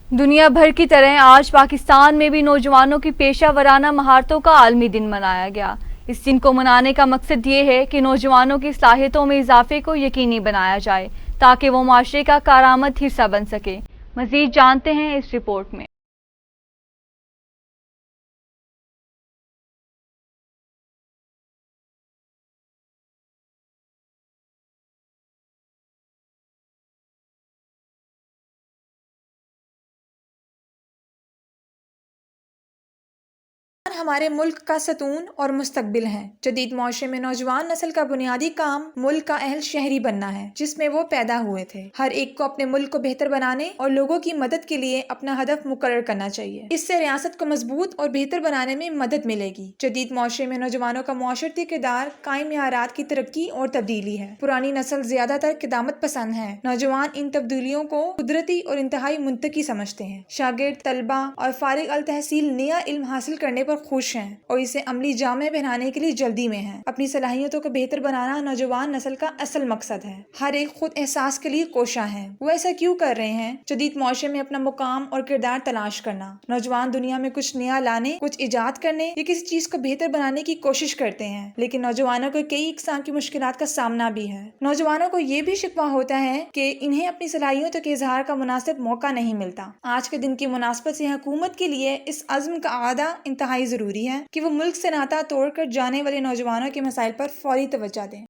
दुनिया भर की तरह आज पाकिस्तान में भी नौजवानों की पेशा वराना महारतों का आलमी दिन मनाया गया। इस दिन को मनाने का मकसद ये है कि नौजवानों की सलाहियतों में इजाफे को यकीनी बनाया जाए ताकि वो माशरे का कारआमद हिस्सा बन सके। मजीद जानते हैं इस रिपोर्ट में। हमारे मुल्क का सतून और मुस्तकबिल हैं। जदीद माशरे में नौजवान नस्ल का बुनियादी काम मुल्क का अहल शहरी बनना है जिसमें वो पैदा हुए थे। हर एक को अपने मुल्क को बेहतर बनाने और लोगों की मदद के लिए अपना हदफ मुकर्रर करना चाहिए। इससे रियासत को मजबूत और बेहतर बनाने में मदद मिलेगी। जदीद माशरे में नौजवानों का मुआशरती किरदार कायम मियारात की तरक्की और तब्दीली है। पुरानी नस्ल ज्यादातर किदामत पसंद है। नौजवान इन तब्दीलियों को कुदरती और इंतहाई मुंतकी समझते हैं। शागिर्द, तलबा और फारिग अल तहसील नया इल्म हासिल करने पर खुश हैं और इसे अमली जामे पहनाने के लिए जल्दी में हैं। अपनी सलाहियतों को बेहतर बनाना नौजवान नस्ल का असल मकसद है। हर एक खुद एहसास के लिए कोशा है। वो ऐसा क्यों कर रहे हैं? जदीद माशरे में अपना मुकाम और किरदार तलाश करना। नौजवान दुनिया में कुछ नया लाने, कुछ इजाद करने या किसी चीज को बेहतर बनाने की कोशिश करते हैं, लेकिन नौजवानों को कई इकसाम की मुश्किलात का सामना भी है। नौजवानों को ये भी शिकवा होता है कि इन्हें अपनी सलाहियतों के इजहार का मुनासिब मौका नहीं मिलता। आज के दिन की मुनासबत से हुकूमत के लिए इस अज़्म का आदा इंतहाई जरूरी है कि वो मुल्क से नाता तोड़कर जाने वाले नौजवानों के मसाइल पर फौरी तवज्जो दें।